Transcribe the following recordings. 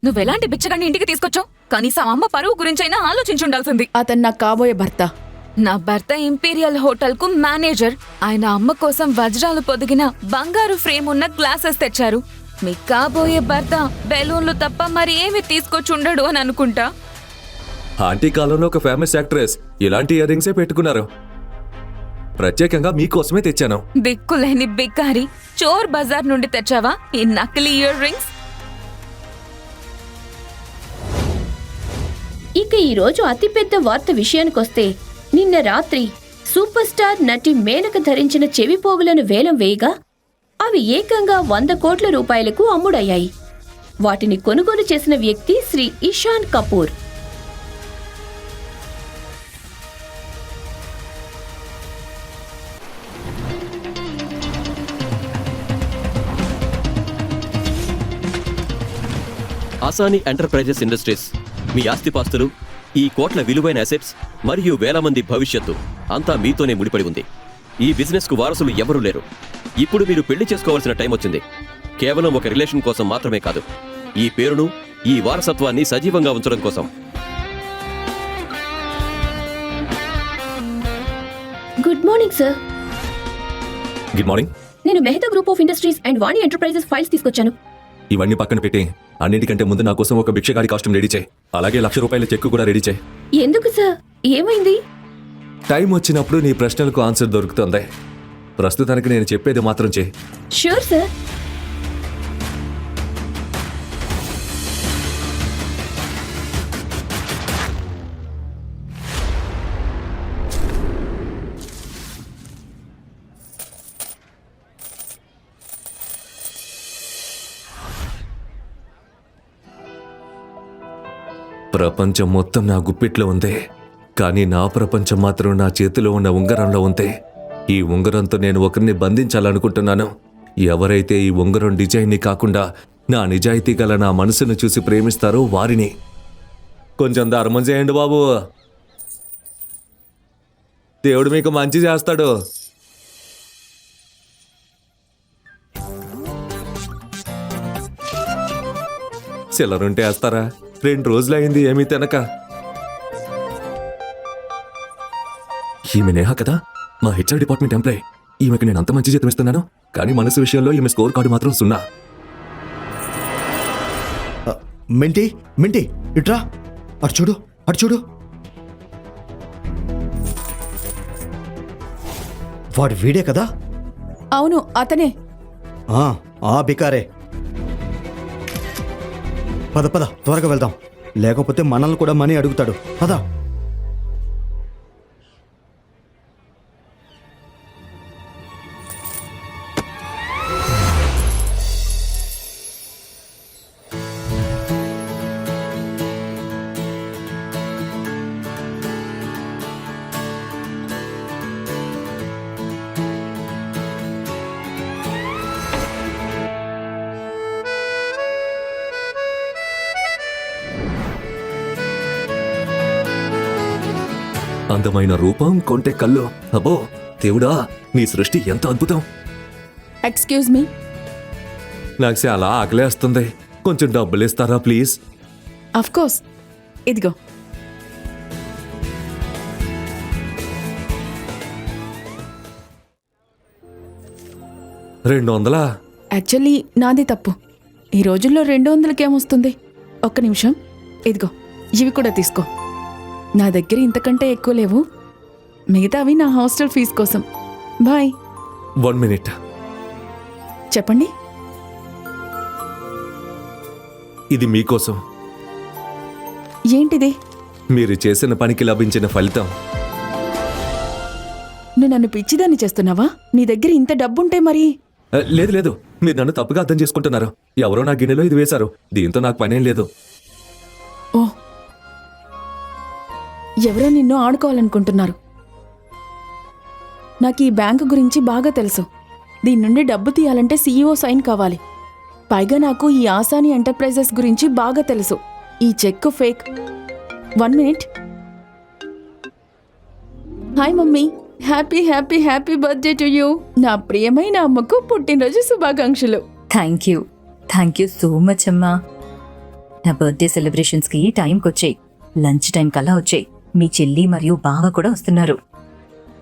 నువ్వెలాంటి బిచ్చగాన్ని ఇంటికి తీసుకొచ్చావు? కనీసం అమ్మ పరువు గురించైనా ఆలోచించుండాల్సింది. అతను నాకు కాబోయే భర్త. నా భర్త ఇంపీరియల్ హోటల్ కు మేనేజర్. ఆయన అమ్మ కోసం వజ్రాలు పొదిగిన బంగారు ఫ్రేమ్ ఉన్న గ్లాసెస్ తెచ్చారు. మీ కాబోయే భర్త బెలూన్లు తప్ప మరి ఏమి తీసుకొచ్చుండడు అని అనుకుంటా. ఆంటీ కాలంలో ఒక ఫేమస్ యాక్ట్రెస్ ఇలాంటి ఇయర్ రింగ్సే పెట్టుకున్నారు. ప్రత్యేకంగా మీకోసమే తెచ్చాను. దిక్కులేని బిక్కారి, చోర్ బజార్ నుండి తెచ్చావా ఈ నకిలీ ఇయర్ రింగ్స్? ఇక ఈరోజు అతిపెద్ద వార్త విషయానికొస్తే, నిన్న రాత్రి సూపర్ స్టార్ నటి మేనక ధరించిన చెవిపోగులను వేలం వేయగా అవి ఏకంగా 100 కోట్ల రూపాయలకు అమ్ముడయ్యాయి. వాటిని కొనుగోలు చేసిన వ్యక్తి శ్రీ ఇషాన్ కపూర్. ఆసాని ఎంటర్ప్రైజెస్ ఇండస్ట్రీస్ మీ ఆస్తిపాస్తులు, ఈ కోట్ల విలువైన అసెట్స్ మరియు వేల మంది భవిష్యత్తు అంతా మీతోనే ముడిపడి ఉంది. ఈ బిజినెస్ కు వారసులు ఎవరూ లేరు. ఇప్పుడు మీరు పెళ్లి చేసుకోవాల్సిన టైం వచ్చింది. కేవలం ఒక రిలేషన్ కోసం మాత్రమే కాదు, ఈ పేరును, ఈ వారసత్వాన్ని సజీవంగా ఉంచడం కోసం. Good morning sir. Good morning. నేను Mehta group of industries and Vani enterprises files తీసుకొచ్చాను. ఇవన్నీ పక్కన పెట్టి అన్నింటికంటే ముందు నా కోసం ఒక భిక్షగాడి కాస్ట్యూమ్ రెడీ చేయి. అలాగే 1,00,000 రూపాయల చెక్కు కూడా రెడీ చేయి. ఎందుకు సార్? ఏమైంది? టైం వచ్చినప్పుడు నీ ప్రశ్నలకు ఆన్సర్ దొరుకుతుంది. ప్రస్తుతానికి నేను చెప్పేది మాత్రం చేయి. Sure sir. ప్రపంచం మొత్తం నా గుప్పిట్లో ఉంది, కానీ నా ప్రపంచం మాత్రం నా చేతిలో ఉన్న ఉంగరంలో ఉంది. ఈ ఉంగరంతో నేను ఒకరిని బంధించాలనుకుంటున్నాను. ఎవరైతే ఈ ఉంగరం డిజైన్ని కాకుండా నా నిజాయితీ గల నా మనసును చూసి ప్రేమిస్తారో వారిని. కొంచెం ధర్మం చేయండి బాబు, దేవుడు మీకు మంచి చేస్తాడు. చిల్లరుంటే వేస్తారా? 2 రోజులైంది ఏమీ తినక. ఈమె నేహ కదా, మా హెచ్ఆర్ డిపార్ట్మెంట్ ఎంప్లాయ్. ఈమెకి నేను అంత మంచి జీతం ఇస్తున్నాను, కానీ మనసు విషయంలో ఈమె స్కోర్ కార్డు మాత్రం 0. మింటి మింటి ఇట్రా, అటు చూడు, అటు చూడు. వాడు వీడే కదా? అవును, అతనే. ఆ బికారే. పద పద, త్వరగా వెళ్దాం, లేకపోతే మనల్ని కూడా మనీ అడుగుతాడు. పద. అందమైన రూపం, కొంటె కళ్ళు. అబ్బో దేవుడా, నీ సృష్టి ఎంత అద్భుతం. Excuse me. నాకు చాలా ఆకలేస్తుంది, కొంచెం డబ్బులు ఇస్తారా ప్లీజ్? అఫ్ కోర్స్, ఇదిగో. $200? యాక్చువల్లీ నాది తప్పు. ఈ రోజుల్లో 200కి ఏమొస్తుంది? ఒక్క నిమిషం, ఇదిగో, ఇవి కూడా తీసుకో. నా దగ్గర ఇంతకంటే ఎక్కువ లేవు, మిగతావి నా హాస్టల్ ఫీజు కోసం. బాయ్. 1 minute. చెప్పండి. ఇది మీకోసం. ఏంటిది? మీరు చేసిన పనికి లభించిన ఫలితం. నువ్వు నన్ను పిచ్చిదాన్ని చేస్తున్నావా? నీ దగ్గర ఇంత డబ్బుంటే మరి? లేదు లేదు, మీరు నన్ను తప్పుగా అర్థం చేసుకుంటున్నారు. ఎవరో నా గిన్నెలో ఇది వేశారు, దీంతో నాకు పనేం లేదు. ఓ, ఎవరో నిన్ను ఆడుకోవాలనుకుంటున్నారు. నాకు ఈ బ్యాంకు గురించి బాగా తెలుసు. దీని నుండి డబ్బు తీయాలంటే CEO సైన్ కావాలి. పైగా నాకు ఈ ఆసాని ఎంటర్ప్రైజెస్ గురించి బాగా తెలుసు. ఈ check fake. 1 minute. Hi mummy, happy happy happy birthday to you. నా ప్రియమైన అమ్మకు పుట్టినరోజు శుభాకాంక్షలు. థ్యాంక్ యూ సో మచ్ అమ్మా. నా బర్త్డే సెలబ్రేషన్స్కి టైంకి వచ్చాయి. లంచ్ టైం కల్లా వచ్చాయి. మీ చెల్లి మరియు బావ కూడా వస్తున్నారు.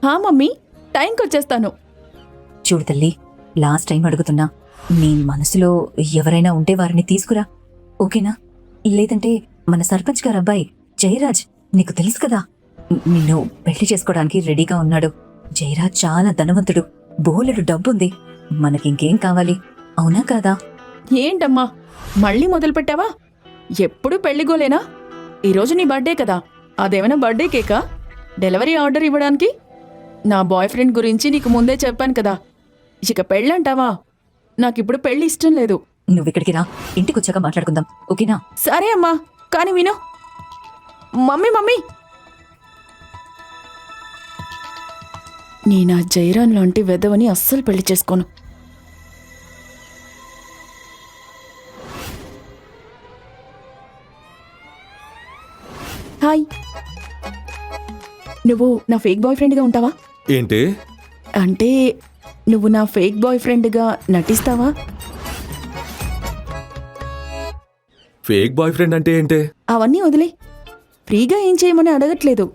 హా మమ్మీ, టైంకి వచ్చేస్తాను. చూడు తల్లి, లాస్ట్ టైం అడుగుతున్నా, నీ మనసులో ఎవరైనా ఉంటే వారిని తీసుకురా, ఓకేనా? లేదంటే మన సర్పంచ్ గారు అబ్బాయి జయరాజ్, నీకు తెలుసు కదా, నిన్ను పెళ్లి చేసుకోవడానికి రెడీగా ఉన్నాడు. జయరాజ్ చాలా ధనవంతుడు, బోలెడు డబ్బుంది. మనకింకేం కావాలి, అవునా కాదా? ఏంటమ్మా మళ్ళీ మొదలు పెట్టావా? ఎప్పుడు పెళ్లిగోలేనా? ఈరోజు నీ బర్త్డే కదా, అదేమైనా బర్త్డే కేకా? డెలివరీ ఆర్డర్ ఇవ్వడానికి? నా బాయ్ ఫ్రెండ్ గురించి నీకు ముందే చెప్పాను కదా. ఇక పెళ్ళంటావా? నాకిప్పుడు పెళ్లి ఇష్టం లేదు. నువ్విక్కడికి రా, ఇంటికొచ్చాక మాట్లాడుకుందాం, ఓకేనా? సరే అమ్మా, కానీ విను. మమ్మీ మమ్మీ, నీ నా జైరాన్ లాంటి వెధవని అస్సలు పెళ్లి చేసుకోను. హాయ్, నువ్వు నా ఫేక్ బాయ్ ఫ్రెండ్గా ఉంటావా? ఏంటి? అంటే నువ్వు నా ఫేక్ బాయ్ ఫ్రెండ్గా నటిస్తావా? ఫేక్ బాయ్ ఫ్రెండ్ అంటే ఏంటి? అవన్నీ వదిలే, ఫ్రీగా ఏం చేయమని అడగట్లేదు.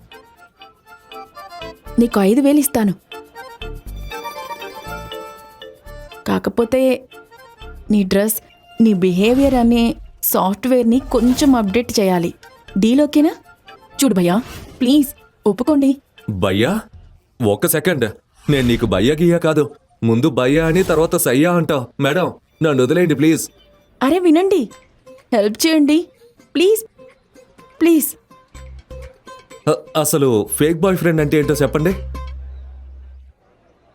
నీకు 5,000 ఇస్తాను. కాకపోతే నీ డ్రెస్, నీ బిహేవియర్ అనే సాఫ్ట్వేర్ని కొంచెం అప్డేట్ చేయాలి. డీల్ ఓకేనా? చూడు భయ్యా, ప్లీజ్ ఒప్పుకోండి. భయ్యా, ఒక్క సెకండ్. నేను నీకు భయ్యా గియ్యా కాదు, ముందు భయ్యా అని తర్వాత సయ్యా అంటావు. మేడం, నన్ను వదిలేయండి ప్లీజ్. అరే వినండి, హెల్ప్ చేయండి ప్లీజ్ ప్లీజ్. అసలు ఫేక్ బాయ్ ఫ్రెండ్ అంటే ఏంటో చెప్పండి.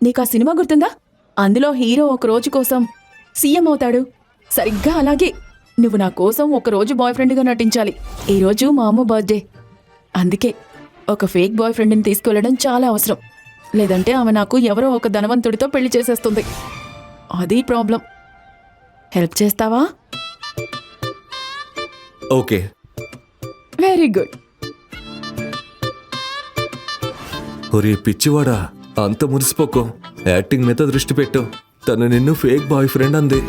నీకు ఆ సినిమా గుర్తుందా? అందులో హీరో ఒక రోజు కోసం సీఎం అవుతాడు. సరిగ్గా అలాగే నువ్వు నా కోసం ఒక రోజు బాయ్ ఫ్రెండ్గా నటించాలి. ఈరోజు మా అమ్మ బర్త్డే, అందుకే ఒక ఫేక్ బాయ్ ఫ్రెండ్ని తీసుకెళ్లడం చాలా అవసరం. లేదంటే ఆమె నాకు ఎవరో ఒక ధనవంతుడితో పెళ్లి చేసేస్తుంది. అది ప్రాబ్లం. హెల్ప్ చేస్తావా? ఓకే. Very good. ఒరే పిచ్చివాడా, అంత మురిసిపోకో. యాక్టింగ్ మీద దృష్టి పెట్టు. తను నిన్ను ఫేక్ బాయ్ ఫ్రెండ్ అంది.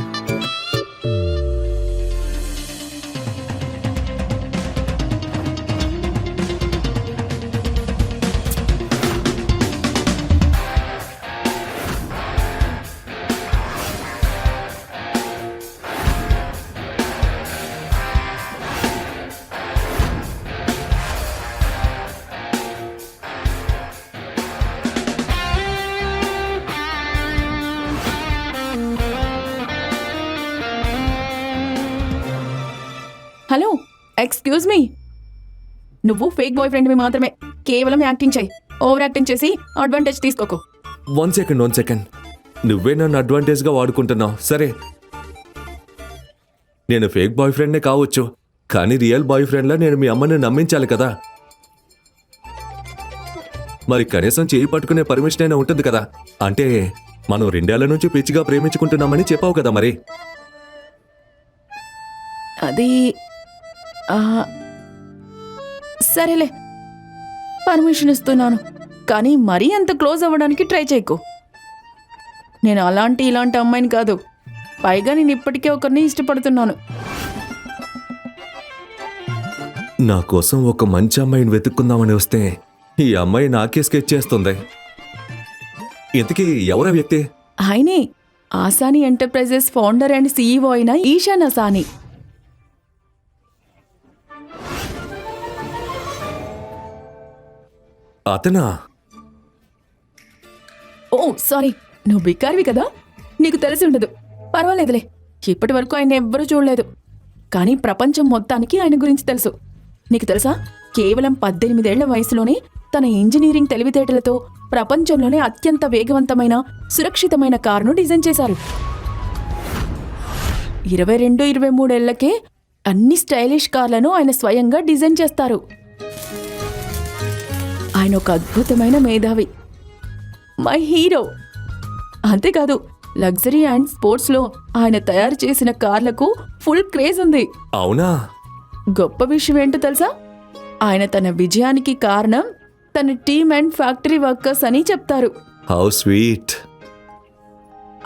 Hello, excuse me. నువ్వు ఫేక్ బాయ్ ఫ్రెండ్వి మాత్రమే. కేవలం యాక్టింగ్ చేయి. ఓవర్ యాక్టింగ్ చేసి అడ్వాంటేజ్ తీసుకోకు. One second. నువ్వే నన్ను అడ్వాంటేజ్గా వాడుకుంటున్నావు. సరే, నేను ఫేక్ బాయ్ ఫ్రెండ్నే కావచ్చు, కానీ రియల్ బాయ్ ఫ్రెండ్లా నేను మీ అమ్మని నమ్మించాలి కదా. మరి కనీసం చేయి పట్టుకునే పర్మిషన్ అయినా ఉంటుంది కదా. అంటే మనం 2 ఏళ్ల నుంచి పిచ్చిగా ప్రేమించుకుంటున్నామని చెప్పావు కదా. మరి అది సరేలే, పర్మిషన్ ఇస్తున్నాను. కానీ మరీ అంత క్లోజ్ అవ్వడానికి ట్రై చేయకు. నేను ఇలాంటి అమ్మాయిని కాదు. పైగా నేను ఇప్పటికే ఒకరిని ఇష్టపడుతున్నాను. నా కోసం ఒక మంచి అమ్మాయిని వెతుక్కుందామని వస్తే ఈ అమ్మాయి నాకే స్కెచ్ చేస్తుంది. ఇంతకీ ఎవరా వ్యక్తి? ఆయనే ఆసాని ఎంటర్ప్రైజెస్ ఫౌండర్ అండ్ సీఈఓ అయిన ఈశాన్ అసాని. అతనా? ఓ సారీ, నువ్వు బికారివి కదా, నీకు తెలిసి ఉండదు. పర్వాలేదులే, ఇప్పటి వరకు ఆయన ఎవ్వరూ చూడలేదు. కానీ ప్రపంచం మొత్తానికి ఆయన గురించి తెలుసు. నీకు తెలుసా, కేవలం 18 ఏళ్ల వయసులోనే తన ఇంజనీరింగ్ తెలివితేటలతో ప్రపంచంలోనే అత్యంత వేగవంతమైన సురక్షితమైన కారును డిజైన్ చేశారు. 22-23 ఏళ్లకే అన్ని స్టైలిష్ కార్లను ఆయన స్వయంగా డిజైన్ చేస్తారు. ఆయన ఒక అద్భుతమైన మేధావి, మై హీరో. అంతేకాదు, లగ్జరీ అండ్ స్పోర్ట్స్లో ఆయన తయారు చేసిన కార్లకు ఫుల్ క్రేజ్ ఉంది. అవునా? గొప్ప విషయం ఏంటో తెలుసా, ఆయన తన విజయానికి కారణం తన టీమ్ అండ్ ఫ్యాక్టరీ వర్కర్స్ అని చెప్తారు. How sweet.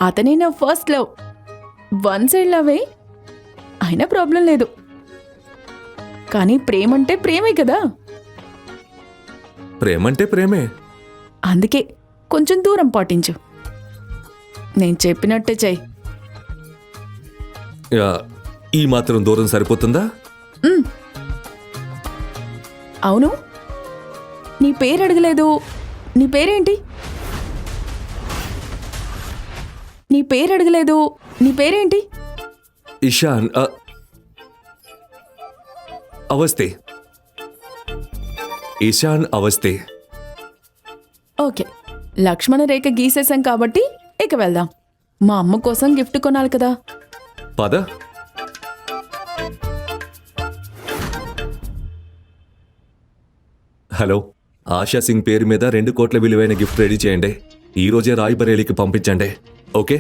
అతనే నా ఫస్ట్ లవ్. 1 సైడ్ లవే అయినా ప్రాబ్లం లేదు. కానీ ప్రేమంటే ప్రేమే కదా. ప్రేమంటే ప్రేమే. అందుకే కొంచెం దూరం పాటించు. నేను చెప్పినట్టే చెయ్యి. యా, ఈ మాత్రం దూరం సరిపోతుందా? అవును, నీ పేరు అడగలేదు. నీ పేరేంటి? నీ పేరు అడగలేదు. నీ పేరేంటి? ఇషాన్. అవస్థే. ఇషాన్ అవస్థే. ఓకే, లక్ష్మణ రేఖ గీసేసాం కాబట్టి ఇక వెళ్దాం. మా అమ్మ కోసం గిఫ్ట్ కొనాలి కదా. పద. హలో, ఆశా సింగ్ పేరు మీద 2 కోట్ల విలువైన గిఫ్ట్ రెడీ చేయండి. ఈ రోజే రాయ్బరేలీకి పంపించండి. ఓకే,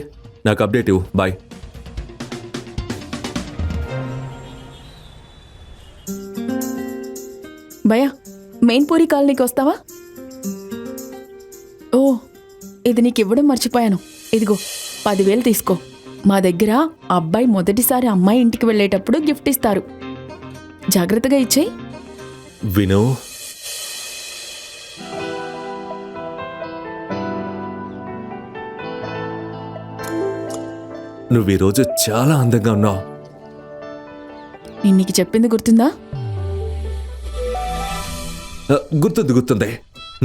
నాకు అప్డేట్ ఇవ్వు. బాయ్. భయ్యా, మెయిన్పూరి కాలనీకి వస్తావా? ఓ, ఇది నీకు ఇవ్వడం మర్చిపోయాను. ఇదిగో 10,000 తీసుకో. మా దగ్గర అబ్బాయి మొదటిసారి అమ్మాయి ఇంటికి వెళ్ళేటప్పుడు గిఫ్ట్ ఇస్తారు. జాగ్రత్తగా ఇచ్చేయి. విను, నువ్వు ఈరోజు చాలా అందంగా ఉన్నావు. నేను నీకు చెప్పింది గుర్తుందా? గుర్తుంది.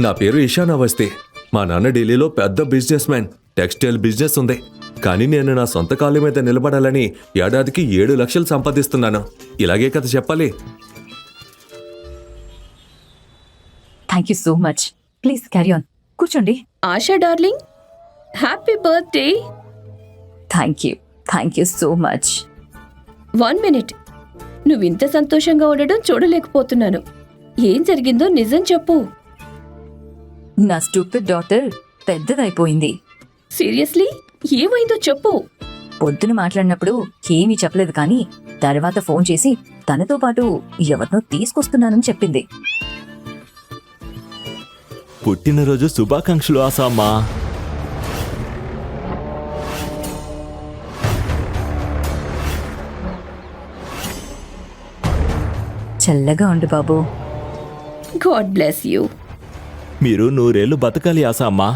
నా పేరు ఇషాన్ అవస్థి. మా నాన్న ఢిల్లీలో పెద్ద బిజినెస్ మ్యాన్. టెక్స్టైల్ బిజినెస్ ఉంది. కానీ నేను నా సొంత కాళ్ళ మీద నిలబడాలని ఏడాదికి 7 లక్షలు సంపాదిస్తున్నాను. ఇలాగే కదా చెప్పాలి. Thank you so much. Please carry on. కూర్చోండి. Asha darling, happy birthday. Thank you so much. 1 minute. నువ్వింత సంతోషంగా ఉండడం చూడలేకపోతున్నాను. ఏం జరిగిందో నిజం చెప్పు. నా స్టూపిడ్ డాటర్ పెద్దదైపోయింది. సీరియస్లీ? ఏమైందో చెప్పు. పొద్దున మాట్లాడినప్పుడు ఏమీ చెప్పలేదు, కానీ తర్వాత ఫోన్ చేసి తనతో పాటు ఎవరినో తీసుకొస్తున్నానని చెప్పింది. పుట్టినరోజు శుభాకాంక్షలు ఆసామ్మా. చల్లగా ఉండు బాబు. God bless you. మీరు 100 ఏళ్ళు బతకాలి ఆసామ్మా.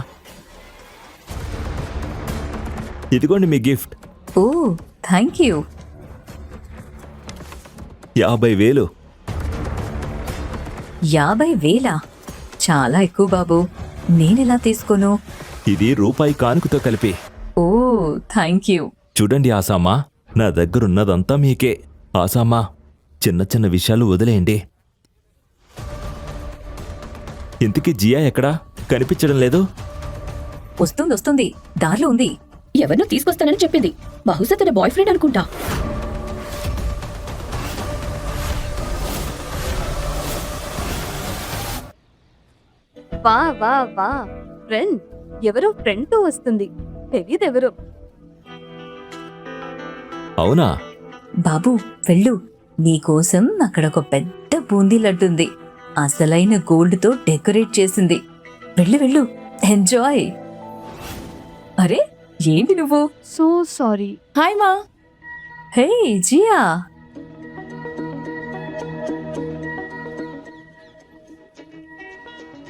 ఇదిగోండి మీ గిఫ్ట్. Oh, thank you. 50,000. 50,000? చాలా ఎక్కువ బాబు. నేనెలా తీసుకోను? ఇది రూపాయి కానుకతో కలిపి. ఓ, థ్యాంక్ యూ. చూడండి ఆసామ్మా, నా దగ్గరున్నదంతా మీకే. ఆసామ్మా, చిన్న చిన్న విషయాలు వదిలేయండి. ఇంతకీ జియా ఎక్కడా? కనిపించడం లేదు. వస్తుంది, దారిలో ఉంది. ఎవరినో తీసుకొస్తానని చెప్పింది. బహుశా తన బాయ్ ఫ్రెండ్ అనుకుంటా. వా వా వా, ఫ్రెండ్. ఎవరో ఫ్రెండ్తో వస్తుంది. తెలియదెవరో. అవునా? బాబు వెళ్ళు. నీకోసం అక్కడ ఒక పెద్ద బూందీ లడ్డుంది. అసలైన గోల్డ్తో డెకరేట్ చేసింది. వెళ్ళు, ఎంజాయ్. అరే, ఏంటి నువ్వు? So sorry. హాయ్ మా. హే జియా.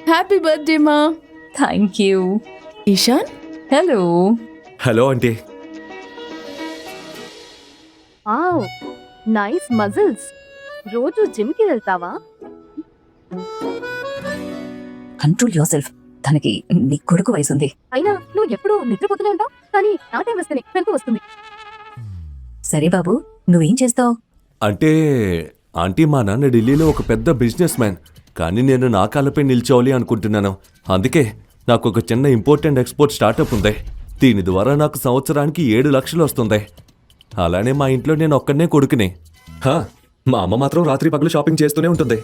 హ్యాపీ బర్త్డే మా. Thank you. Ishan. Hello. Hello aunty. Wow, nice muscles. రోజు జిమ్కి వెళ్తావా? Control your self. తనకి నీ కొడుకు వయసుంది. అయినా నువ్వు ఎప్పుడు నిద్రపోతూనే ఉంటావు, కానీ నా టైం వస్తేనే వెళ్తూ వస్తుంది. సరే బాబు, నువ్వేం చేస్తావు? అంటే ఆంటీ, మా నాన్న ఢిల్లీలో ఒక పెద్ద బిజినెస్ మ్యాన్. కానీ నేను నా కాళ్ళపై నిల్చోవాలి అనుకుంటున్నాను. అందుకే నాకు ఒక చిన్న ఇంపోర్ట్ అండ్ ఎక్స్పోర్ట్ స్టార్టప్ ఉంది. దీని ద్వారా నాకు సంవత్సరానికి 7 లక్షలు వస్తుంది. అలానే మా ఇంట్లో నేను ఒక్కడనే కొడుకుని. మా అమ్మ మాత్రం రాత్రి పగలు షాపింగ్ చేస్తూనే ఉంటుంది.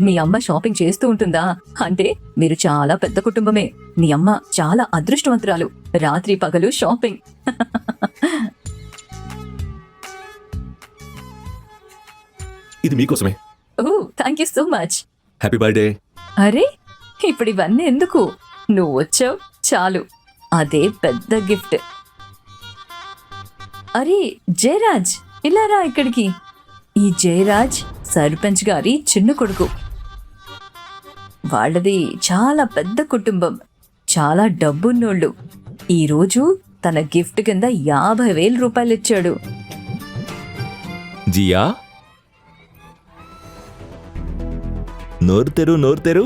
మీ అమ్మ షాపింగ్ చేస్తూ ఉంటుందా? అంటే మీరు చాలా పెద్ద కుటుంబమే. మీ అమ్మ చాలా అదృష్టవంతురాలు. రాత్రి పగలు షాపింగ్. ఇది మీకోసమే. ఓ, thank you so much. Happy birthday. అరే, ఇప్పుడు ఇవన్నీ ఎందుకు? నువ్వు వచ్చావు చాలు. అదే పెద్ద గిఫ్ట్. అరే జయరాజ్, ఇలా రా ఇక్కడికి. ఈ జయరాజ్ సర్పంచ్ గారి చిన్న కొడుకు. వాళ్ళది చాలా పెద్ద కుటుంబం, చాలా డబ్బున్నోళ్ళు. ఈరోజు తన గిఫ్ట్ కింద 50,000 రూపాయలు ఇచ్చాడు. జియా, నోరు తెరు, నోరు తెరు.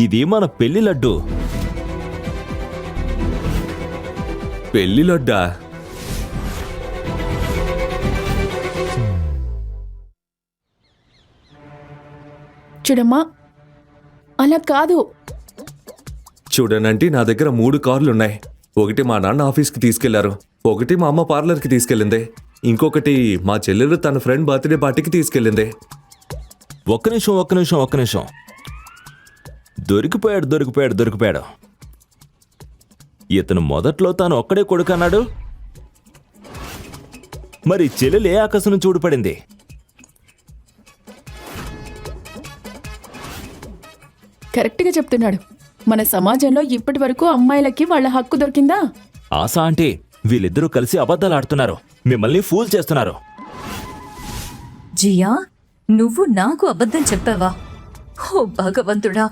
ఇది మన పెళ్లి లడ్డు. పెళ్లి లడ్డా? చూడమ్మా, అలా కాదు. చూడనంటే నా దగ్గర 3 కార్లున్నాయి. ఒకటి మా నాన్న ఆఫీస్కి తీసుకెళ్లారు, ఒకటి మా అమ్మ పార్లర్కి తీసుకెళ్ళింది, ఇంకొకటి మా చెల్లెలు తన ఫ్రెండ్ బర్త్డే పార్టీకి తీసుకెళ్ళింది. ఒక్క నిమిషం. దొరికిపోయాడు. ఇతను మొదట్లో తాను ఒక్కడే కొడుకన్నాడు. మరి చెల్లెలు ఏ ఆకాశం చూడుపడింది? కరెక్ట్గా చెప్తున్నాడు. మన సమాజంలో ఇప్పటి వరకు అమ్మాయిలకి వాళ్ళ హక్కు దొరికిందా? ఆశా అంటే వీళ్ళిద్దరూ కలిసి అబద్ధాలు ఆడుతున్నారు, మిమ్మల్ని ఫూల్ చేస్తున్నారు. జియా, నువ్వు నాకు అబద్ధం చెప్పావా? ఓ భగవంతుడా,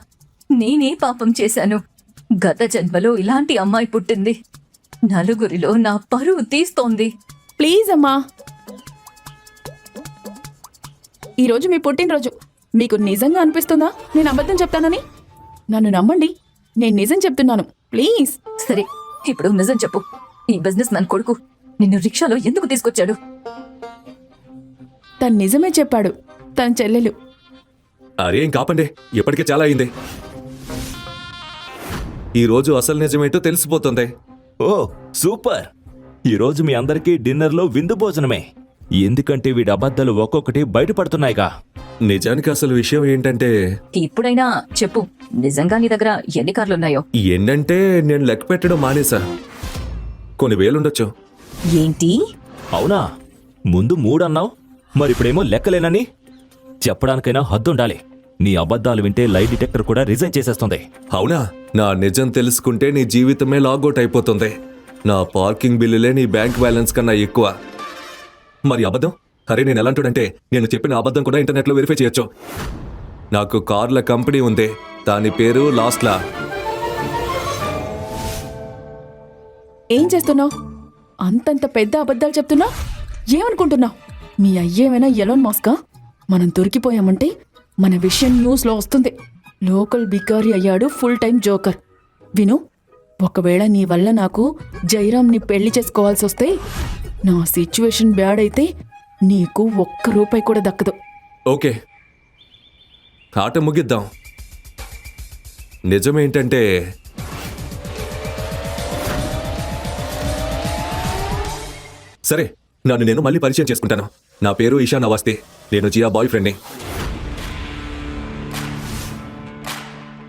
నేనే పాపం చేశాను. గత జన్మలో ఇలాంటి అమ్మాయి పుట్టింది. నలుగురిలో నా పరువు తీస్తోంది. ప్లీజ్ అమ్మా, ఈరోజు మీ పుట్టినరోజు. మీకు నిజంగా అనిపిస్తుందా నేను అబద్ధం చెప్తానని? నన్ను నమ్మండి, నేను నిజం చెప్తున్నాను. ప్లీజ్. సరే, ఇప్పుడు నిజం చెప్పు. ఈ బిజినెస్ మ్యాన్ కొడుకు నిన్ను రిక్షాలో ఎందుకు తీసుకొచ్చాడు? తను నిజమే చెప్పాడు. తన చెల్లెలు. అరే ఏం కాపండి, ఇప్పటికే చాలా అయింది. ఈరోజు అసలు నిజమేంటో తెలిసిపోతుంది. ఓ సూపర్! ఈరోజు మీ అందరికీ డిన్నర్లో విందు భోజనమే. ఎందుకంటే వీడి అబద్ధాలు ఒక్కొక్కటి బయటపడుతున్నాయిగా. నిజానికి అసలు విషయం ఏంటంటే, ఇప్పుడైనా చెప్పు, నిజంగా నీ దగ్గర ఎన్ని కార్లున్నాయో? ఏంటంటే నేను లెక్క పెట్టడం మానేసా. కొన్ని వేలుండొచ్చు. ఏంటి? అవునా? ముందు 3 అన్నావు, మరిప్పుడేమో లెక్కలేనని? చెప్పడానికైనా హద్దుండాలి. నీ అబద్ధాలు వింటే లై డిటెక్టర్ కూడా రిజైన్ చేసేస్తుంది. అవునా? నా నిజం తెలుసుకుంటే నీ జీవితమే లాగౌట్ అయిపోతుంది. నా పార్కింగ్ బిల్లులే నీ బ్యాంక్ బ్యాలెన్స్ కన్నా ఎక్కువ. మరి అబద్ధం? అరే నేను ఎలాంటిదంటే, నేను చెప్పిన అబద్ధం కూడా ఇంటర్నెట్లో వెరిఫై చేయొచ్చు. నాకు కార్ల కంపెనీ ఉంది, దాని పేరు లాస్ట్లా. ఏం చేస్తున్నావు? అంతంత పెద్ద అబద్ధాలు చెప్తున్నావు. ఏమనుకుంటున్నావు? మీ అయ్యేమైనా ఎలోన్ మాస్కా? మనం దొరికిపోయామంటే మన విషయం న్యూస్లో వస్తుంది. లోకల్ బికారి అయ్యాడు ఫుల్ టైం జోకర్. విను, ఒకవేళ నీ వల్ల నాకు జైరామ్ని పెళ్లి చేసుకోవాల్సి వస్తే, నా సిచ్యువేషన్ బ్యాడ్ అయితే నీకు 1 రూపాయి కూడా దక్కదు. ఓకే, ఆట ముగిద్దాం. నిజమేంటంటే, సరే నన్ను నేను మళ్ళీ పరిచయం చేసుకుంటాను. నా పేరు ఇషాన్ అవస్థి, నేను జియా బాయ్ ఫ్రెండ్ని.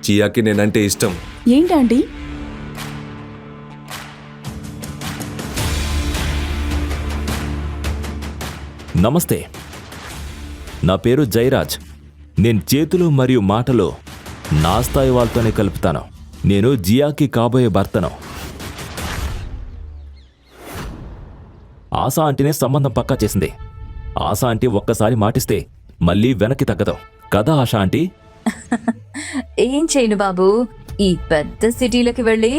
జియాకి నేనంటే ఇష్టం. ఏంటండి? నమస్తే, నా పేరు జయరాజ్. నేను చేతులు మరియు మాటలు నా స్థాయి వాళ్ళతోనే కలుపుతాను. నేను జియాకి కాబోయే భర్తను. ఆశా ఆంటీనే సంబంధం పక్కా చేసింది. ఆశా ఆంటీ ఒక్కసారి మాటిస్తే మళ్ళీ వెనక్కి తగ్గదు కదా ఆశా ఆంటీ? ఏం చేయను బాబు, ఈ పెద్ద సిటీలకి వెళ్ళి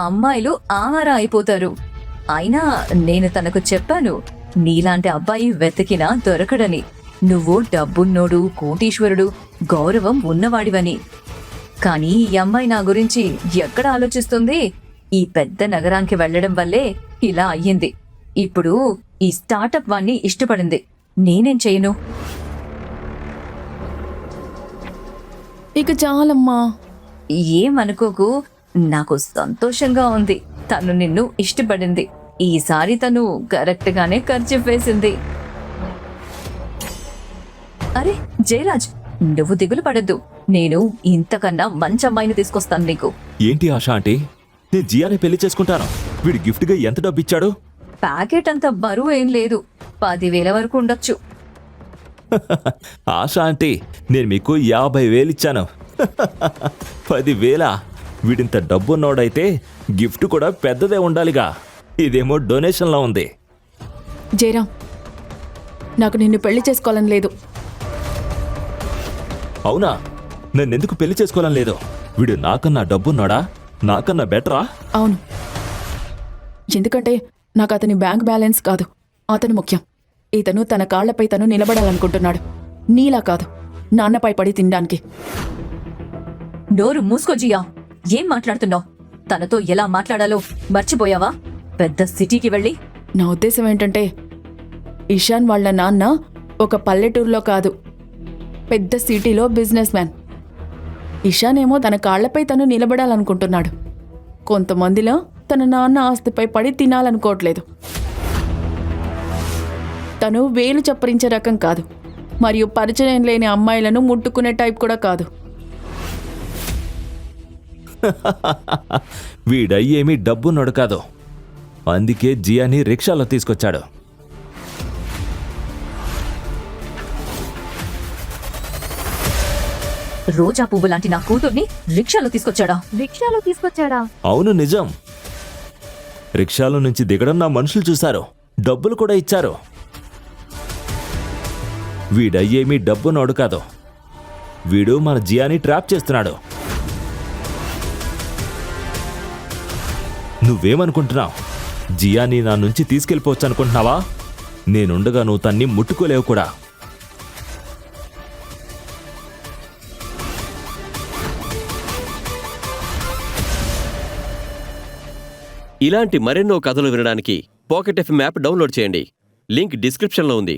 అమ్మాయిలు ఆహార అయిపోతారు. అయినా నేను తనకు చెప్పాను, నీలాంటి అబ్బాయి వెతికినా దొరకడని. నువ్వు డబ్బున్నోడు, కోటీశ్వరుడు, గౌరవం ఉన్నవాడివని. కానీ ఈ అమ్మాయి నా గురించి ఎక్కడ ఆలోచిస్తుంది? ఈ పెద్ద నగరానికి వెళ్లడం వల్లే ఇలా అయ్యింది. ఇప్పుడు ఈ స్టార్టప్ వాణ్ణి ఇష్టపడింది. నేనేం చేయను? ఇక చాలమ్మా. ఏమనుకోకు, నాకు సంతోషంగా ఉంది. తను నిన్ను ఇష్టపడింది. ఈసారి తను కరెక్ట్ గానే ఖర్చు వేసింది. అరే జయరాజ్, నువ్వు దిగులు పడద్దు. నేను ఇంతకన్నా మంచి అమ్మాయిని తీసుకొస్తాను నీకు. ఏంటి ఆశా ఆంటీ, నేను జియాని పెళ్లి చేసుకుంటాను. వీడు గిఫ్ట్గా ఎంత డబ్బు ఇచ్చాడు? ప్యాకెట్ అంత బరువు ఏం లేదు, 10,000 వరకు ఉండొచ్చు. ఆశా ఆంటీ, నేను మీకు 50,000 ఇచ్చాను. 10,000? వీడింత డబ్బున్నోడైతే గిఫ్ట్ కూడా పెద్దదే ఉండాలిగా. ఇదేమో డొనేషన్లా ఉంది. జయరాం, నాకు నిన్ను పెళ్లి చేసుకోవాలని లేదు. అవునా? నన్నెందుకు పెళ్లి చేసుకోవాలని లేదు? వీడు నాకన్నా డబ్బున్నాడా? నాకన్నా బెటరా? అవును, ఎందుకంటే నాకు అతని బ్యాంక్ బ్యాలెన్స్ కాదు, అతను ముఖ్యం. ఇతను తన కాళ్లపై తను నిలబడాలనుకుంటున్నాడు, నీలా కాదు నాన్నపై పడి తినడానికి. డోరు మూసుకో జియా. ఏం మాట్లాడుతున్నావు? తనతో ఎలా మాట్లాడాలో మర్చిపోయావా? పెద్ద సిటీకి వెళ్ళి. నా ఉద్దేశం ఏంటంటే, ఇషాన్ వాళ్ళ నాన్న ఒక పల్లెటూరులో కాదు, పెద్ద సిటీలో బిజినెస్ మ్యాన్. ఇషాన్ ఏమో తన కాళ్లపై తను నిలబడాలనుకుంటున్నాడు. కొంతమందిలో తన నాన్న ఆస్తిపై పడి తినాలనుకోవట్లేదు. తను వేలు చప్పరించే రకం కాదు, మరియు పరిచయం లేని అమ్మాయిలను ముట్టుకునే టైప్ కూడా కాదు. వీడయ్యేమీ డబ్బున్నోడు కాదు, అందుకే జియాని రిక్షాలో తీసుకొచ్చాడు. రోజా పువ్వు లాంటి నా కూతుర్ని రిక్షాలో తీసుకొచ్చాడా? రిక్షాలో తీసుకొచ్చాడా? అవును, నిజం. రిక్షాలో నుంచి దిగడం నా మనుషులు చూశారు, డబ్బులు కూడా ఇచ్చారు. వీడయ్యేమీ డబ్బున్నోడు కాదు, వీడు మన జియాని ట్రాప్ చేస్తున్నాడు. నువ్వేమనుకుంటున్నావు? జియాని నా నుంచి తీసుకెళ్ళిపోవచ్చు అనుకుంటున్నావా? నేనుండగా నువ్వు తన్ని ముట్టుకోలేవు కూడా. ఇలాంటి మరెన్నో కథలు వినడానికి పాకెట్ ఎఫ్ఎం యాప్ డౌన్లోడ్ చేయండి. లింక్ డిస్క్రిప్షన్లో ఉంది.